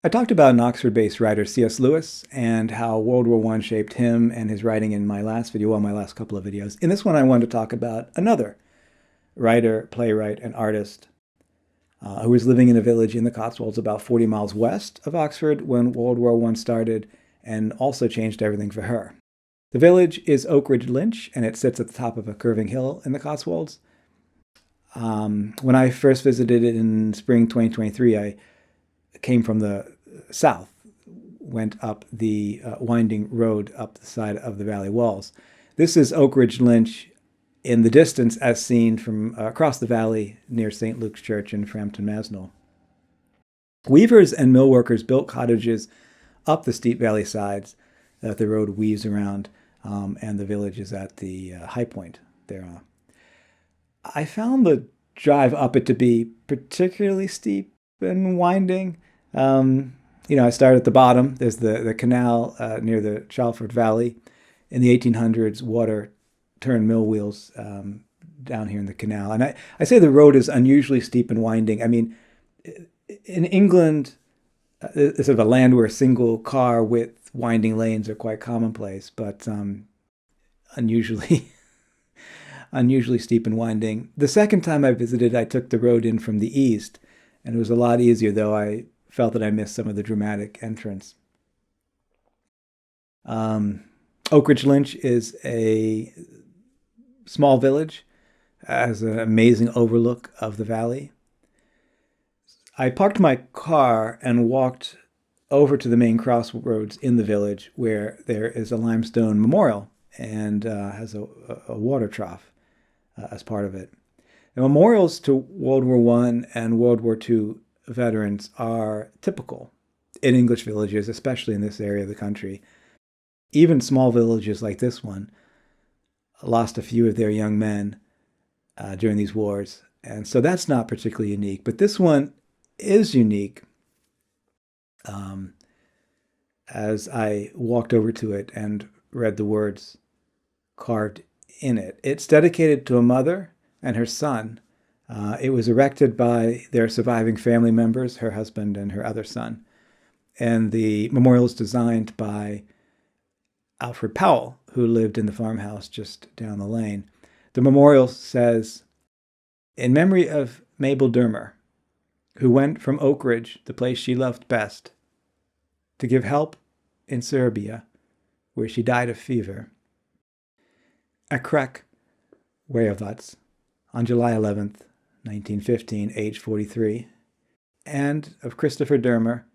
I talked about an Oxford-based writer, C.S. Lewis, and how World War I shaped him and his writing in my last video, well, my last couple of videos. In this one, I wanted to talk about another writer, playwright, and artist who was living in a village in the Cotswolds about 40 miles west of Oxford when World War I started, and also changed everything for her. The village is Oakridge Lynch, and it sits at the top of a curving hill in the Cotswolds. When I first visited it in spring 2023, I came from the south, went up the winding road up the side of the valley walls. This is Oakridge Lynch in the distance as seen from across the valley near St. Luke's Church in Frampton Masnell. Weavers and mill workers built cottages up the steep valley sides that the road weaves around, and the village is at the high point there. I found the drive up it to be particularly steep and winding. I started at the bottom. There's the canal near the Chalford Valley. In the 1800s, water turned mill wheels down here in the canal. And I say the road is unusually steep and winding. I mean, in England, it's sort of a land where single car width winding lanes are quite commonplace, but unusually steep and winding. The second time I visited, I took the road in from the east, and it was a lot easier, though I felt that I missed some of the dramatic entrance. Oakridge Lynch is a small village, has an amazing overlook of the valley. I parked my car and walked over to the main crossroads in the village where there is a limestone memorial and has a water trough as part of it. The memorials to World War I and World War II veterans are typical in English villages, especially in this area of the country. Even small villages like this one lost a few of their young men during these wars. And so that's not particularly unique. But this one is unique as I walked over to it and read the words carved in it. It's dedicated to a mother and her son. It was erected by their surviving family members, her husband and her other son. And the memorial is designed by Alfred Powell, who lived in the farmhouse just down the lane. The memorial says, "In memory of Mabel Dearmer, who went from Oakridge, the place she loved best, to give help in Serbia, where she died of fever, at Krek, Wejewództw, on July 11th, 1915, age 43, and of Christopher Dearmer,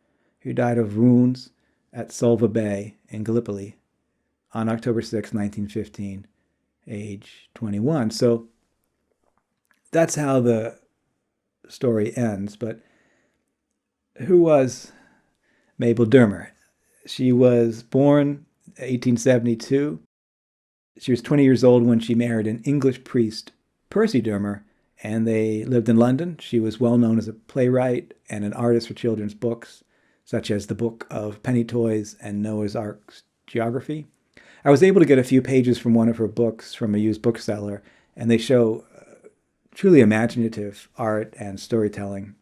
who died of wounds at Solva Bay in Gallipoli on October 6, 1915, age 21. So that's how the story ends. But who was Mabel Dearmer? She was born 1872. She was 20 years old when she married an English priest, Percy Dearmer, and they lived in London. She was well known as a playwright and an artist for children's books, such as the Book of Penny Toys and Noah's Ark's Geography. I was able to get a few pages from one of her books from a used bookseller, and they show truly imaginative art and storytelling.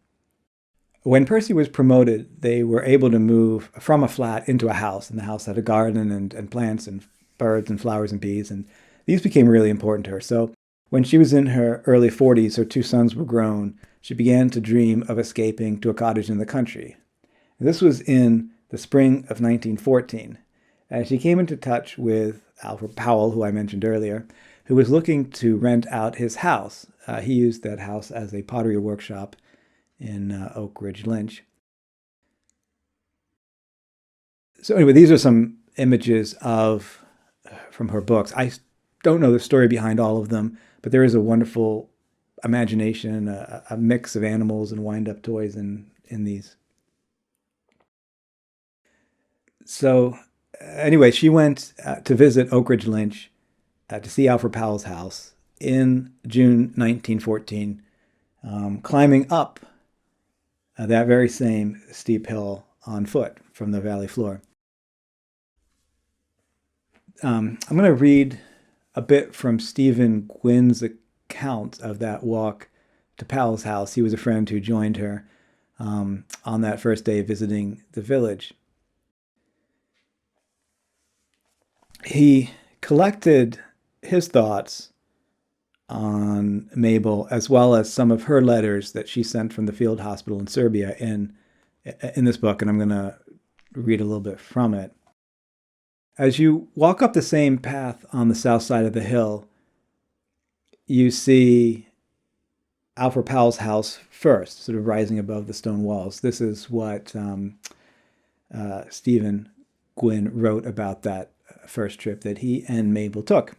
When Percy was promoted, they were able to move from a flat into a house, and the house had a garden and plants and birds and flowers and bees, and these became really important to her. So when she was in her early 40s, her two sons were grown. She began to dream of escaping to a cottage in the country. This was in the spring of 1914. And she came into touch with Alfred Powell, who I mentioned earlier, who was looking to rent out his house. He used that house as a pottery workshop in Oakridge Lynch. So anyway, these are some images from her books. I don't know the story behind all of them, but there is a wonderful imagination, a mix of animals and wind-up toys in these. So anyway, she went to visit Oakridge Lynch to see Alfred Powell's house in June 1914, climbing up that very same steep hill on foot from the valley floor. I'm going to read a bit from Stephen Gwynn's account of that walk to Powell's house. He was a friend who joined her on that first day visiting the village. He collected his thoughts on Mabel, as well as some of her letters that she sent from the field hospital in Serbia in this book, and I'm going to read a little bit from it. As you walk up the same path on the south side of the hill, you see Alfred Powell's house first, sort of rising above the stone walls. This is what Stephen Gwynn wrote about that first trip that he and Mabel took.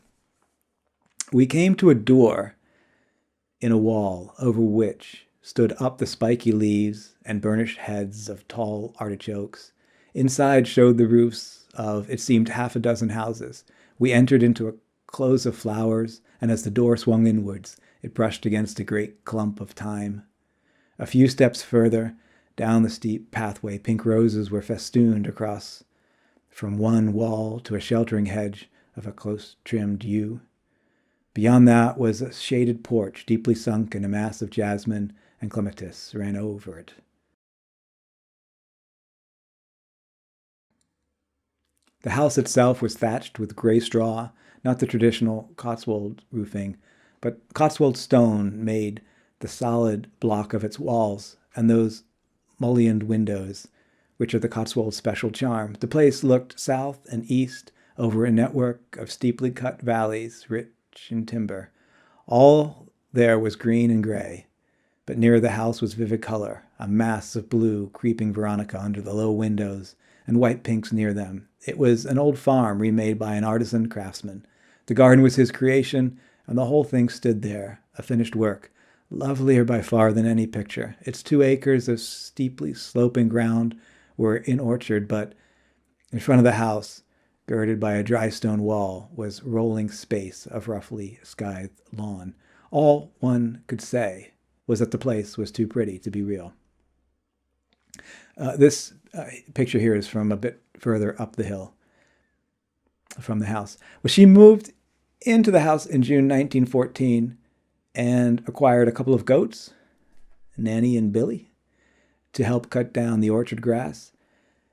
We came to a door in a wall over which stood up the spiky leaves and burnished heads of tall artichokes. Inside showed the roofs of, it seemed, half a dozen houses. We entered into a close of flowers, and as the door swung inwards, it brushed against a great clump of thyme. A few steps further, down the steep pathway, pink roses were festooned across from one wall to a sheltering hedge of a close-trimmed yew. Beyond that was a shaded porch, deeply sunk in a mass of jasmine, and clematis ran over it. The house itself was thatched with gray straw, not the traditional Cotswold roofing, but Cotswold stone made the solid block of its walls, and those mullioned windows, which are the Cotswold's special charm. The place looked south and east over a network of steeply cut valleys, rich in timber. All there was green and gray, but near the house was vivid color, a mass of blue creeping veronica under the low windows, and white pinks near them. It was an old farm remade by an artisan craftsman. The garden was his creation, and the whole thing stood there, a finished work, lovelier by far than any picture. Its 2 acres of steeply sloping ground were in orchard, but in front of the house, girded by a dry stone wall, was rolling space of roughly scythed lawn. All one could say was that the place was too pretty to be real. This picture here is from a bit further up the hill from the house. Well, she moved into the house in June 1914 and acquired a couple of goats, Nanny and Billy, to help cut down the orchard grass.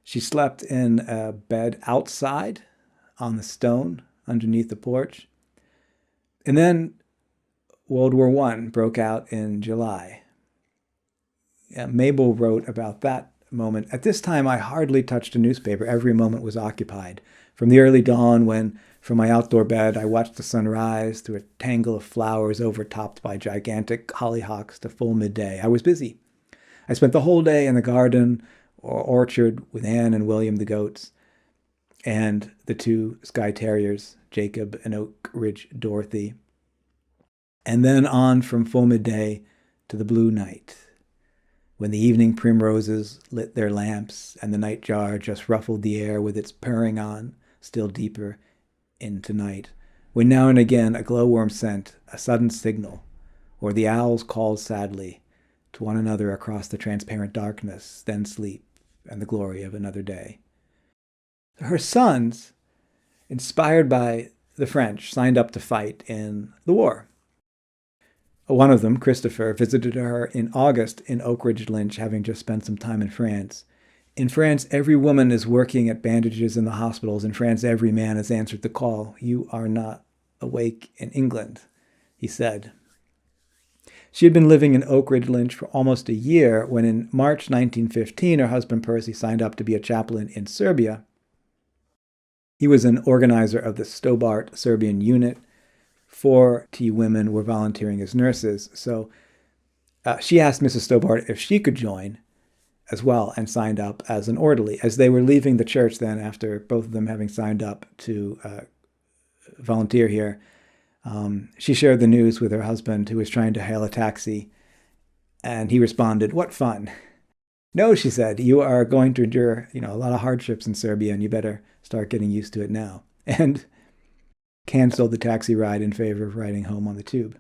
She slept in a bed outside on the stone underneath the porch. And then World War I broke out in July. Mabel wrote about that moment. At this time, I hardly touched a newspaper. Every moment was occupied. From the early dawn when, from my outdoor bed, I watched the sun rise through a tangle of flowers overtopped by gigantic hollyhocks to full midday, I was busy. I spent the whole day in the garden or orchard with Anne and William the goats and the 2 Skye Terriers, Jacob and Oakridge Dorothy, and then on from full midday to the blue night, when the evening primroses lit their lamps and the nightjar just ruffled the air with its purring on still deeper into night, when now and again a glowworm sent a sudden signal, or the owls called sadly to one another across the transparent darkness, then sleep and the glory of another day. Her sons, inspired by the French, signed up to fight in the war. One of them, Christopher, visited her in August in Oakridge Lynch, having just spent some time in France. In France, every woman is working at bandages in the hospitals. In France, every man has answered the call. You are not awake in England, he said. She had been living in Oakridge Lynch for almost a year when in March 1915, her husband Percy signed up to be a chaplain in Serbia. He was an organizer of the Stobart Serbian unit. 40 women were volunteering as nurses. So she asked Mrs. Stobart if she could join as well and signed up as an orderly. As they were leaving the church then, after both of them having signed up to volunteer here, she shared the news with her husband, who was trying to hail a taxi, and he responded, "What fun." "No," she said, "you are going to endure, a lot of hardships in Serbia, and you better start getting used to it now." And canceled the taxi ride in favor of riding home on the tube.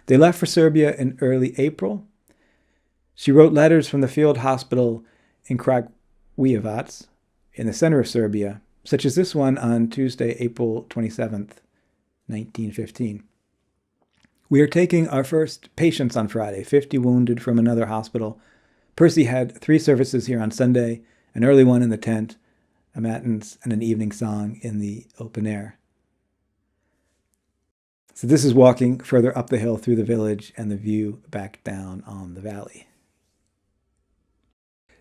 They left for Serbia in early April. She wrote letters from the field hospital in Kragujevac, in the center of Serbia, such as this one on Tuesday, April 27th, 1915. "We are taking our first patients on Friday, 50 wounded from another hospital, Percy had 3 services here on Sunday, an early one in the tent, a matins, and an evening song in the open air. So this is walking further up the hill through the village and the view back down on the valley.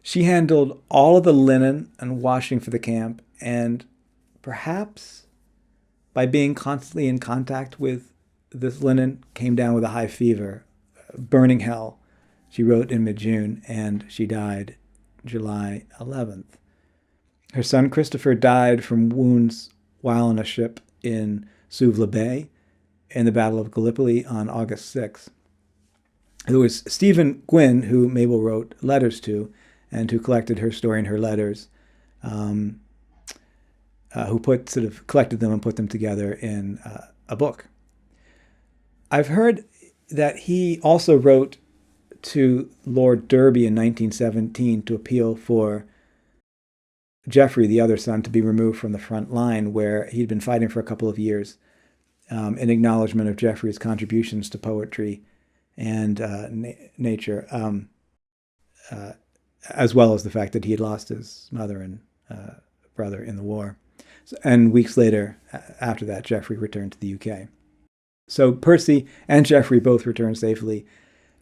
She handled all of the linen and washing for the camp, and perhaps by being constantly in contact with this linen, came down with a high fever, burning hell. She wrote in mid-June, and she died July 11th. Her son Christopher died from wounds while on a ship in Suvla Bay in the Battle of Gallipoli on August 6th. There was Stephen Gwynn, who Mabel wrote letters to, and who collected her story and her letters, who collected them and put them together in a book. I've heard that he also wrote to Lord Derby in 1917 to appeal for Geoffrey, the other son, to be removed from the front line where he'd been fighting for a couple of years, in acknowledgement of Geoffrey's contributions to poetry and nature, as well as the fact that he had lost his mother and brother in the war. And weeks later, after that, Geoffrey returned to the UK. So Percy and Geoffrey both returned safely.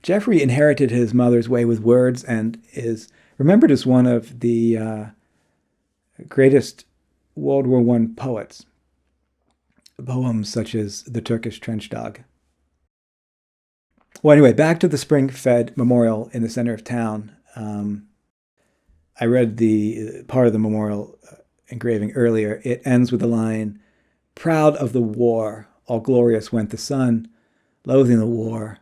Geoffrey inherited his mother's way with words and is remembered as one of the greatest World War I poets. Poems such as The Turkish Trench Dog. Well, anyway, back to the spring-fed memorial in the center of town. I read the part of the memorial engraving earlier. It ends with the line, "Proud of the war, all glorious went the son, loathing the war,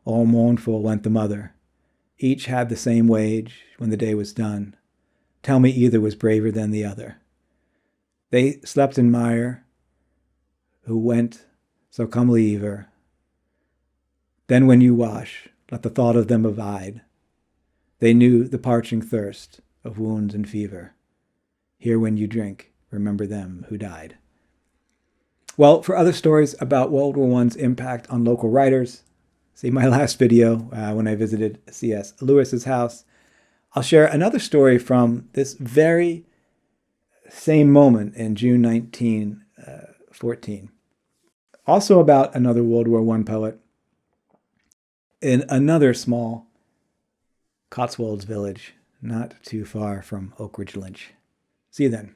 all mournful went the mother. Each had the same wage when the day was done. Tell me either was braver than the other. They slept in mire, who went, so come leave her. Then when you wash, let the thought of them abide. They knew the parching thirst of wounds and fever. Here when you drink, remember them who died." Well, for other stories about World War I's impact on local writers, see my last video when I visited C.S. Lewis's house. I'll share another story from this very same moment in June 1914. Also about another World War I poet in another small Cotswolds village, not too far from Oakridge Lynch. See you then.